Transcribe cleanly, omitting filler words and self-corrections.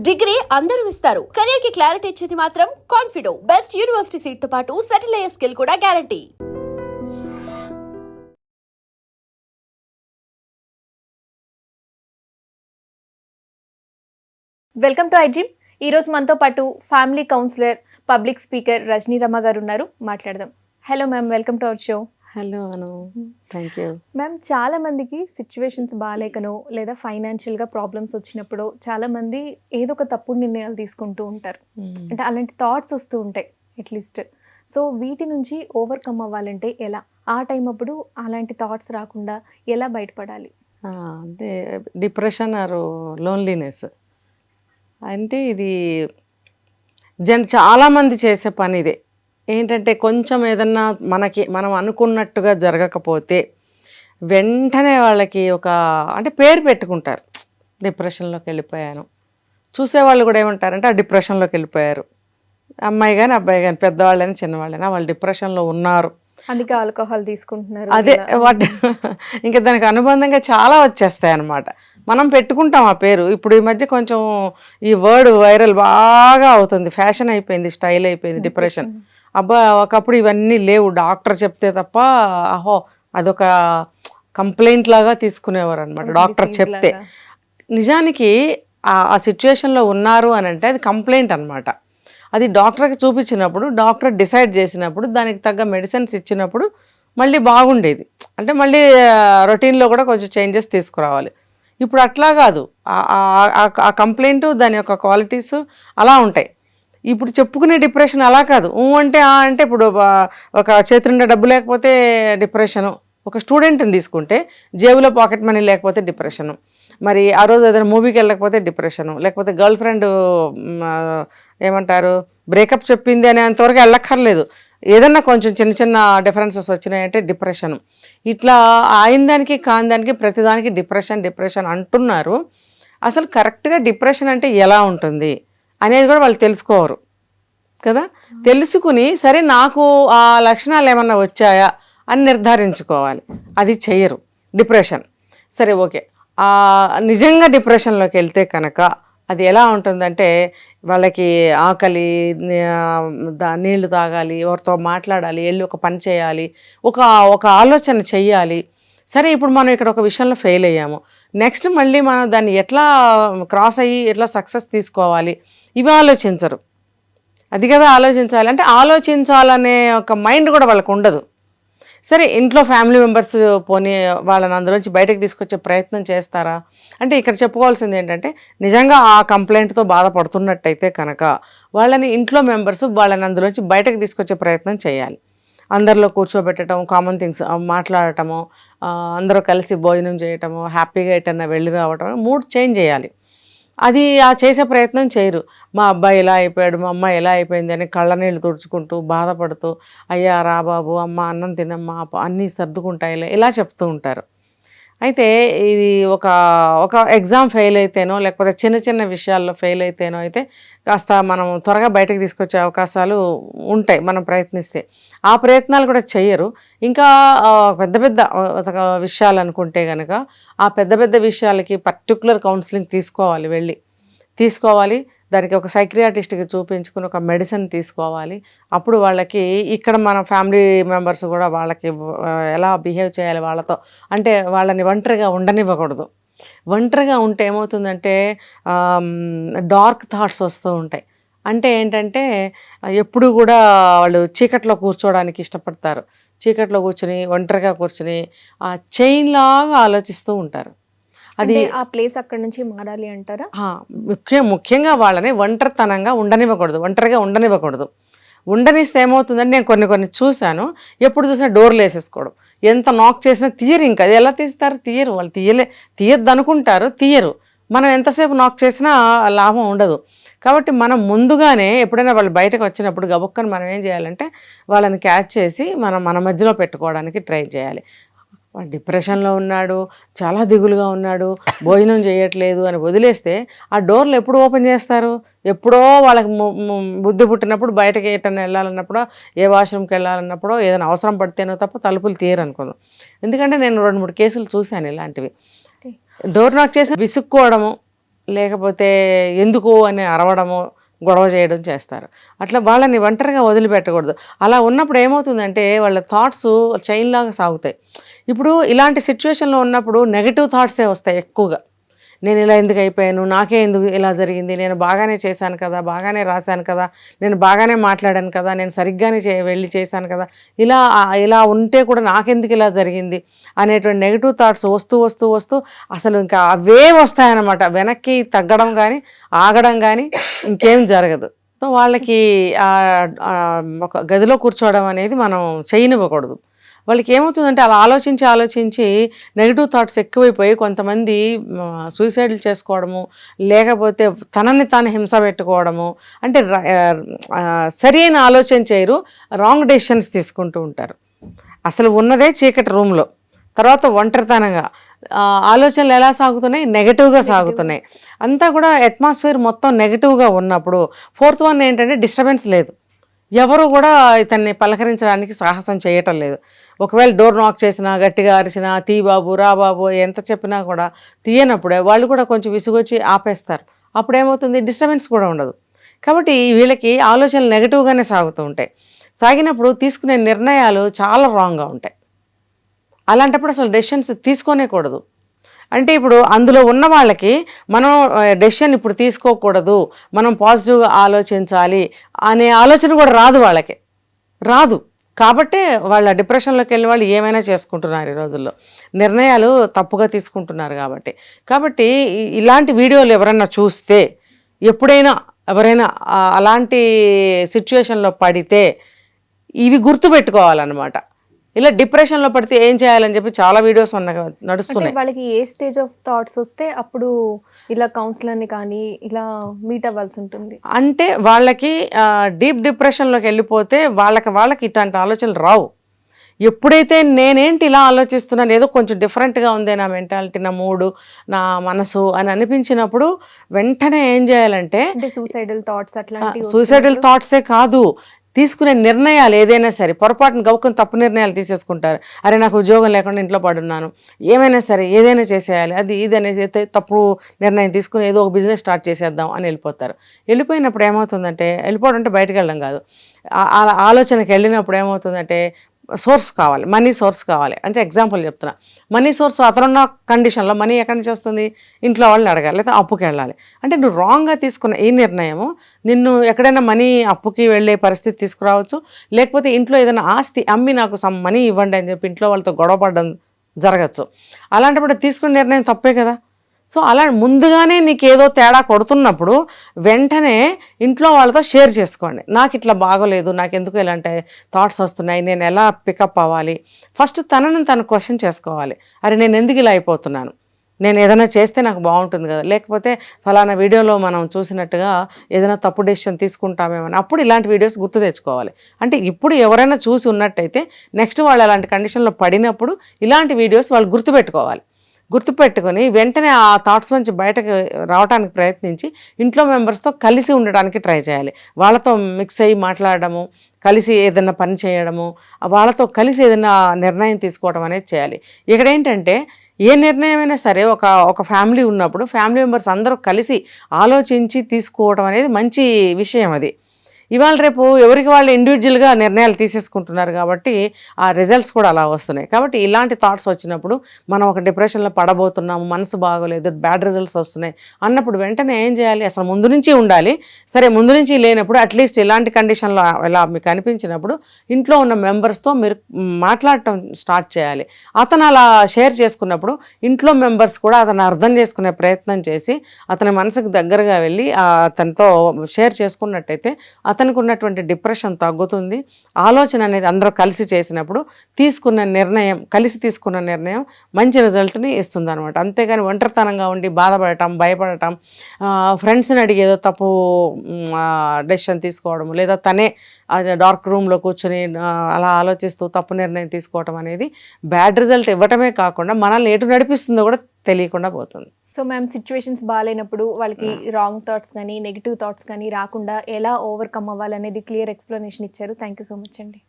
Degree అందరూ ఇస్తారు. Career కి క్లారిటీ ఇచ్చేది మాత్రం కాన్ఫిడో. బెస్ట్ యూనివర్సిటీ సీట్ తో పాటు సెటిల్ అయ్యే స్కిల్ కూడా గ్యారంటీ. Welcome to iDream. ఈరోజు మనతో పాటు family counsellor, public speaker Rajani Rama garu ఉన్నారు. మాట్లాడదాం. Hello ma'am, welcome to our show. Hello Anu, thank you. Ma'am, చాలా మందికి సిచ్యువేషన్స్ బాగాలేకనో లేదా ఫైనాన్షియల్గా ప్రాబ్లమ్స్ వచ్చినప్పుడు చాలా మంది ఏదో ఒక తప్పుడు నిర్ణయాలు తీసుకుంటూ ఉంటారు. అంటే అలాంటి థాట్స్ వస్తూ ఉంటాయి అట్లీస్ట్. సో వీటి నుంచి ఓవర్కమ్ అవ్వాలంటే ఎలా? ఆ టైం అప్పుడు అలాంటి థాట్స్ రాకుండా ఎలా బయటపడాలి? అంటే డిప్రెషన్ ఆర్ లోన్లీనెస్ అంటే ఇది చాలామంది చేసే పని ఇదే. ఏంటంటే కొంచెం ఏదన్నా మనం అనుకున్నట్టుగా జరగకపోతే వెంటనే వాళ్ళకి అంటే పేరు పెట్టుకుంటారు. డిప్రెషన్లోకి వెళ్ళిపోయాను. చూసేవాళ్ళు కూడా ఏమంటారంటే ఆ డిప్రెషన్లోకి వెళ్ళిపోయారు. అమ్మాయి కానీ అబ్బాయి కానీ, పెద్దవాళ్ళని చిన్నవాళ్ళైనా వాళ్ళు డిప్రెషన్లో ఉన్నారు, అందుకే ఆల్కహాల్ తీసుకుంటున్నారు. అదే ఇంకా దానికి అనుబంధంగా చాలా వచ్చేస్తాయి అన్నమాట. మనం పెట్టుకుంటాం ఆ పేరు. ఇప్పుడు ఈ మధ్య కొంచెం ఈ వర్డ్ వైరల్ బాగా అవుతుంది, ఫ్యాషన్ అయిపోయింది, స్టైల్ అయిపోయింది డిప్రెషన్. అబ్బా, ఒకప్పుడు ఇవన్నీ లేవు. డాక్టర్ చెప్తే తప్ప అదొక కంప్లైంట్ లాగా తీసుకునేవారు అనమాట. డాక్టర్ చెప్తే నిజానికి ఆ సిచ్యువేషన్లో ఉన్నారు అని అంటే అది కంప్లైంట్ అనమాట. అది డాక్టర్కి చూపించినప్పుడు, డాక్టర్ డిసైడ్ చేసినప్పుడు, దానికి తగ్గ మెడిసిన్స్ ఇచ్చినప్పుడు మళ్ళీ బాగుండేది. అంటే మళ్ళీ రొటీన్లో కూడా కొంచెం చేంజెస్ తీసుకురావాలి. ఇప్పుడు అట్లా కాదు. ఆ కంప్లైంట్, దాని యొక్క క్వాలిటీస్ అలా ఉంటాయి. ఇప్పుడు చెప్పుకునే డిప్రెషన్ అలా కాదు. అంటే ఇప్పుడు ఒక చేతి నిండా డబ్బు లేకపోతే డిప్రెషను. ఒక స్టూడెంట్ని తీసుకుంటే జేబులో పాకెట్ మనీ లేకపోతే డిప్రెషను. మరి ఆ రోజు ఏదైనా మూవీకి వెళ్ళకపోతే డిప్రెషను, లేకపోతే గర్ల్ ఫ్రెండ్ ఏమంటారు బ్రేకప్ చెప్పింది అనేంతవరకు వెళ్ళక్కర్లేదు. ఏదన్నా కొంచెం చిన్న చిన్న డిఫరెన్సెస్ వచ్చినాయంటే డిప్రెషను. ఇట్లా అయిన దానికి కాని దానికి ప్రతిదానికి డిప్రెషన్ అంటున్నారు. అసలు కరెక్ట్గా డిప్రెషన్ అంటే ఎలా ఉంటుంది అనేది కూడా వాళ్ళు తెలుసుకోరు కదా. తెలుసుకుని సరే నాకు ఆ లక్షణాలు ఏమన్నా వచ్చాయా అని నిర్ధారించుకోవాలి. అది చెయ్యరు. డిప్రెషన్ సరే ఓకే, నిజంగా డిప్రెషన్లోకి వెళ్తే కనుక అది ఎలా ఉంటుందంటే వాళ్ళకి ఆకలి, నీళ్లు తాగాలి, ఎవరితో మాట్లాడాలి, వెళ్ళి ఒక పని చేయాలి, ఒక ఆలోచన చెయ్యాలి. సరే ఇప్పుడు మనం ఇక్కడ ఒక విషయంలో ఫెయిల్ అయ్యాము, నెక్స్ట్ మళ్ళీ మనం దాన్ని ఎట్లా క్రాస్ అయ్యి ఎట్లా సక్సెస్ తీసుకోవాలి ఇవి ఆలోచించరు. అది కదా ఆలోచించాలి. అంటే ఆలోచించాలనే ఒక మైండ్ కూడా వాళ్ళకు ఉండదు. సరే ఇంట్లో ఫ్యామిలీ మెంబర్స్ పోనీ వాళ్ళని అందులోంచి బయటకు తీసుకొచ్చే ప్రయత్నం చేస్తారా అంటే ఇక్కడ చెప్పుకోవాల్సింది ఏంటంటే నిజంగా ఆ కంప్లైంట్తో బాధపడుతున్నట్టయితే కనుక వాళ్ళని ఇంట్లో మెంబర్స్ వాళ్ళని అందులోంచి బయటకు తీసుకొచ్చే ప్రయత్నం చేయాలి. అందరిలో కూర్చోబెట్టడం, కామన్ థింగ్స్ మాట్లాడటము, అందరూ కలిసి భోజనం చేయటము, హ్యాపీగా ఎటన్నా వెళ్ళి రావటం, మూడ్ చేంజ్ చేయాలి. అది చేసే ప్రయత్నం చేయరు. మా అబ్బాయి ఇలా అయిపోయాడు, మా అమ్మాయి ఎలా అయిపోయింది అని కళ్ళనీళ్ళు తుడుచుకుంటూ బాధపడుతూ అయ్యా రా బాబు, అమ్మ అన్నం తినమ్మా, అన్నీ సర్దుకుంటాయిలే ఇలా చెప్తూ ఉంటారు. అయితే ఇది ఒక ఎగ్జామ్ ఫెయిల్ అయితేనో లేకపోతే చిన్న చిన్న విషయాల్లో ఫెయిల్ అయితేనో అయితే కాస్త మనం త్వరగా బయటకు తీసుకొచ్చే అవకాశాలు ఉంటాయి మనం ప్రయత్నిస్తే. ఆ ప్రయత్నాలు కూడా చెయ్యరు. ఇంకా పెద్ద పెద్ద విషయాలు అనుకుంటే కనుక ఆ పెద్ద పెద్ద విషయాలకి పర్టికులర్ కౌన్సిలింగ్ తీసుకోవాలి. దానికి ఒక సైక్రియాటిస్ట్కి చూపించుకుని ఒక మెడిసిన్ తీసుకోవాలి. అప్పుడు వాళ్ళకి ఇక్కడ మన ఫ్యామిలీ మెంబర్స్ కూడా వాళ్ళకి ఎలా బిహేవ్ చేయాలి వాళ్ళతో, అంటే వాళ్ళని ఒంటరిగా ఉండనివ్వకూడదు. ఒంటరిగా ఉంటే ఏమవుతుందంటే డార్క్ థాట్స్ వస్తూ ఉంటాయి. అంటే ఏంటంటే ఎప్పుడు కూడా వాళ్ళు చీకట్లో కూర్చోవడానికి ఇష్టపడతారు. చీకట్లో కూర్చుని ఒంటరిగా కూర్చుని చైన్ లాగా ఆలోచిస్తూ ఉంటారు. అది ఆ ప్లేస్ అక్కడ నుంచి మారాలి అంటారా? ముఖ్యంగా వాళ్ళని ఒంటరితనంగా ఒంటరిగా ఉండనివ్వకూడదు. ఉండనిస్తే ఏమవుతుందంటే నేను కొన్ని చూశాను. ఎప్పుడు చూసినా డోర్లు వేసేసుకోవడం, ఎంత నాక్ చేసినా తీయరు. ఇంకా అది ఎలా తీస్తారు? తీయరు. వాళ్ళు తీయద్దు అనుకుంటారు, తీయరు. మనం ఎంతసేపు నాక్ చేసినా లాభం ఉండదు. కాబట్టి మనం ముందుగానే ఎప్పుడైనా వాళ్ళు బయటకు వచ్చినప్పుడు గబుక్కని మనం ఏం చేయాలంటే వాళ్ళని క్యాచ్ చేసి మన మధ్యలో పెట్టుకోవడానికి ట్రై చేయాలి. డిప్రెషన్లో ఉన్నాడు, చాలా దిగులుగా ఉన్నాడు, భోజనం చేయట్లేదు అని వదిలేస్తే ఆ డోర్లు ఎప్పుడు ఓపెన్ చేస్తారు? ఎప్పుడో వాళ్ళకి బుద్ధి పుట్టినప్పుడు, బయటకి ఎటన్నా వెళ్ళాలన్నప్పుడో, ఏ వాష్రూమ్కి వెళ్ళాలన్నప్పుడో, ఏదైనా అవసరం పడితేనో తప్ప తలుపులు తీయరు అనుకుందాం. ఎందుకంటే నేను 2-3 కేసులు చూశాను ఇలాంటివి. డోర్ నాక్ చేసి విసుక్కోవడము, లేకపోతే ఎందుకు అని అరవడము, గొడవ చేయడం చేస్తారు. అట్లా వాళ్ళని ఒంటరిగా వదిలిపెట్టకూడదు. అలా ఉన్నప్పుడు ఏమవుతుందంటే వాళ్ళ థాట్స్ చైన్ లాగా సాగుతాయి. ఇప్పుడు ఇలాంటి సిచ్యువేషన్లో ఉన్నప్పుడు నెగటివ్ థాట్సే వస్తాయి ఎక్కువగా. నేను ఇలా ఎందుకు అయిపోయాను, నాకే ఎందుకు ఇలా జరిగింది, నేను బాగానే చేశాను కదా, బాగానే రాశాను కదా, నేను బాగానే మాట్లాడాను కదా, నేను సరిగ్గానే వెళ్ళి చేశాను కదా, ఇలా ఉంటే కూడా నాకెందుకు ఇలా జరిగింది అనేటువంటి నెగిటివ్ థాట్స్ వస్తూ వస్తూ వస్తూ అసలు ఇంకా అవే వస్తాయన్నమాట. వెనక్కి తగ్గడం కానీ ఆగడం కానీ ఇంకేం జరగదు. సో వాళ్ళకి ఒక గదిలో కూర్చోవడం అనేది మనం చేయనివ్వకూడదు. వాళ్ళకి ఏమవుతుందంటే అలా ఆలోచించి నెగిటివ్ థాట్స్ ఎక్కువైపోయి కొంతమంది సూసైడ్లు చేసుకోవడము, లేకపోతే తనని తాను హింస పెట్టుకోవడము, అంటే సరైన ఆలోచన చేయరు, రాంగ్ డెసిషన్స్ తీసుకుంటూ ఉంటారు. అసలు ఉన్నదే చీకటి రూమ్లో, తర్వాత ఒంటరితనంగా ఆలోచనలు ఎలా సాగుతున్నాయి, నెగటివ్గా సాగుతున్నాయి. అంతా కూడా అట్మాస్ఫియర్ మొత్తం నెగటివ్గా ఉన్నప్పుడు ఫోర్త్ వన్ ఏంటంటే డిస్టర్బెన్స్ లేదు. ఎవరు కూడా ఇతన్ని పలకరించడానికి సాహసం చేయటం లేదు. ఒకవేళ డోర్ నాక్ చేసినా, గట్టిగా అరిచినా, తీ బాబు, రా బాబు ఎంత చెప్పినా కూడా తీయనప్పుడే వాళ్ళు కూడా కొంచెం విసుగొచ్చి ఆపేస్తారు. అప్పుడు ఏమవుతుంది, డిస్టర్బెన్స్ కూడా ఉండదు. కాబట్టి వీళ్ళకి ఆలోచనలు నెగటివ్గానే సాగుతూ ఉంటాయి. సాగినప్పుడు తీసుకునే నిర్ణయాలు చాలా రాంగ్గా ఉంటాయి. అలాంటప్పుడు అసలు డెసిషన్స్ తీసుకోనేకూడదు. అంటే ఇప్పుడు అందులో ఉన్న వాళ్ళకి మనం డెసిషన్ ఇప్పుడు తీసుకోకూడదు, మనం పాజిటివ్గా ఆలోచించాలి అనే ఆలోచన కూడా రాదు, వాళ్ళకి రాదు. కాబట్టే వాళ్ళ డిప్రెషన్లోకి వెళ్ళిన వాళ్ళు ఏమైనా చేసుకుంటున్నారు ఈ రోజుల్లో, నిర్ణయాలు తప్పుగా తీసుకుంటున్నారు. కాబట్టి ఇలాంటి వీడియోలు ఎవరైనా చూస్తే, ఎప్పుడైనా ఎవరైనా అలాంటి సిచ్యువేషన్లో పడితే ఇవి గుర్తుపెట్టుకోవాలన్నమాట. ఇలా డిప్రెషన్లో పడితే ఏం చేయాలని చెప్పి చాలా వీడియోస్ నడుస్తున్నాయి. వాళ్ళకి ఏ స్టేజ్ ఆఫ్ థాట్స్ వస్తే అప్పుడు ఇలా కౌన్సిలర్ని కానీ ఇలా మీట్ అవ్వాల్సి ఉంటుంది? అంటే వాళ్ళకి డీప్ డిప్రెషన్లోకి వెళ్ళిపోతే వాళ్ళకి ఇట్లాంటి ఆలోచనలు రావు. ఎప్పుడైతే నేనేంటి ఇలా ఆలోచిస్తున్నాను, ఏదో కొంచెం డిఫరెంట్గా ఉంది నా మెంటాలిటీ, నా మూడు, నా మనసు అని అనిపించినప్పుడు వెంటనే ఏం చేయాలంటే, సూసైడల్ థాట్స్ అట్లాంటి సూసైడల్ థాట్సే కాదు, తీసుకునే నిర్ణయాలు ఏదైనా సరే పొరపాటున గౌకం తప్పు నిర్ణయాలు తీసేసుకుంటారు. అరే నాకు ఉద్యోగం లేకుండా ఇంట్లో పడున్నాను, ఏమైనా సరే ఏదైనా చేసేయాలి, అది ఇది అనేది తప్పు నిర్ణయం తీసుకుని ఏదో ఒక బిజినెస్ స్టార్ట్ చేసేద్దాం అని వెళ్ళిపోతారు. వెళ్ళిపోయినప్పుడు ఏమవుతుందంటే, వెళ్ళిపోవడం అంటే బయటకు వెళ్ళడం కాదు, ఆలోచనకి వెళ్ళినప్పుడు ఏమవుతుందంటే సోర్స్ కావాలి, మనీ సోర్స్ కావాలి. అంటే ఎగ్జాంపుల్ చెప్తున్నా, మనీ సోర్స్ అతనున్న కండిషన్లో మనీ ఎక్కడి నుంచి వస్తుంది, ఇంట్లో వాళ్ళని అడగాలి, లేదా అప్పుకి వెళ్ళాలి. అంటే నువ్వు రాంగ్గా తీసుకున్న ఈ నిర్ణయము నిన్ను ఎక్కడైనా మనీ అప్పుకి వెళ్ళే పరిస్థితి తీసుకురావచ్చు, లేకపోతే ఇంట్లో ఏదైనా ఆస్తి అమ్మి నాకు సమ్ మనీ ఇవ్వండి అని చెప్పి ఇంట్లో వాళ్ళతో గొడవపడడం జరగచ్చు. అలాంటప్పుడు తీసుకున్న నిర్ణయం తప్పే కదా. సో అలా ముందుగానే నీకు ఏదో తేడా కొడుతున్నప్పుడు వెంటనే ఇంట్లో వాళ్ళతో షేర్ చేసుకోండి. నాకు ఇట్లా బాగోలేదు, నాకు ఎందుకు ఇలాంటి థాట్స్ వస్తున్నాయి, నేను ఎలా పికప్ అవ్వాలి, ఫస్ట్ తనను తను క్వశ్చన్ చేసుకోవాలి. అరే నేను ఎందుకు ఇలా అయిపోతున్నాను, నేను ఏదైనా చేస్తే నాకు బాగుంటుంది కదా, లేకపోతే ఫలానా వీడియోలో మనం చూసినట్టుగా ఏదైనా తప్పు డెసిషన్ తీసుకుంటామేమని అప్పుడు ఇలాంటి వీడియోస్ గుర్తు తెచ్చుకోవాలి. అంటే ఇప్పుడు ఎవరైనా చూసి ఉన్నట్టయితే నెక్స్ట్ వాళ్ళు అలాంటి కండిషన్లో పడినప్పుడు ఇలాంటి వీడియోస్ వాళ్ళు గుర్తుపెట్టుకొని వెంటనే ఆ థాట్స్ నుంచి బయటకు రావడానికి ప్రయత్నించి ఇంట్లో మెంబర్స్తో కలిసి ఉండడానికి ట్రై చేయాలి. వాళ్ళతో మిక్స్ అయ్యి మాట్లాడడము, కలిసి ఏదైనా పని చేయడము, వాళ్ళతో కలిసి ఏదైనా నిర్ణయం తీసుకోవడం అనేది చేయాలి. ఇక్కడ ఏంటంటే ఏ నిర్ణయమైనా సరే ఒక ఫ్యామిలీ ఉన్నప్పుడు ఫ్యామిలీ మెంబర్స్ అందరూ కలిసి ఆలోచించి తీసుకోవడం అనేది మంచి విషయం. అది ఇవాళ రేపు ఎవరికి వాళ్ళు ఇండివిజువల్గా నిర్ణయాలు తీసేసుకుంటున్నారు కాబట్టి ఆ రిజల్ట్స్ కూడా అలా వస్తున్నాయి. కాబట్టి ఇలాంటి థాట్స్ వచ్చినప్పుడు మనం ఒక డిప్రెషన్లో పడబోతున్నాము, మనసు బాగోలేదు, బ్యాడ్ రిజల్ట్స్ వస్తున్నాయి అన్నప్పుడు వెంటనే ఏం చేయాలి, అసలు ముందు నుంచి ఉండాలి. సరే ముందు నుంచి లేనప్పుడు అట్లీస్ట్ ఇలాంటి కండిషన్లో ఇలా మీకు అనిపించినప్పుడు ఇంట్లో ఉన్న మెంబర్స్తో మీరు మాట్లాడటం స్టార్ట్ చేయాలి. అతను అలా షేర్ చేసుకున్నప్పుడు ఇంట్లో మెంబర్స్ కూడా అతను అర్థం చేసుకునే ప్రయత్నం చేసి అతని మనసుకు దగ్గరగా వెళ్ళి అతనితో షేర్ చేసుకున్నట్టయితే అతనికి ఉన్నటువంటి డిప్రెషన్ తగ్గుతుంది. ఆలోచన అనేది అందరూ కలిసి చేసినప్పుడు కలిసి తీసుకున్న నిర్ణయం మంచి రిజల్ట్ని ఇస్తుంది అనమాట. అంతేగాని ఒంటరితనంగా ఉండి బాధపడటం, భయపడటం, ఫ్రెండ్స్ని అడిగి ఏదో తప్పు డెసిషన్ తీసుకోవడం, లేదా తనే డార్క్ రూమ్లో కూర్చొని అలా ఆలోచిస్తూ తప్పు నిర్ణయం తీసుకోవడం అనేది బ్యాడ్ రిజల్ట్ ఇవ్వటమే కాకుండా మనల్ని ఎటు నడిపిస్తుందో కూడా తెలియకుండా పోతుంది. సో మ్యామ్, సిచ్యువేషన్స్ బాగాలేనప్పుడు వాళ్ళకి రాంగ్ థాట్స్ కానీ నెగిటివ్ థాట్స్ కానీ రాకుండా ఎలా ఓవర్కమ్ అవ్వాలనేది క్లియర్ ఎక్స్ప్లెనేషన్ ఇచ్చారు. థ్యాంక్ యూ సో మచ్ అండి.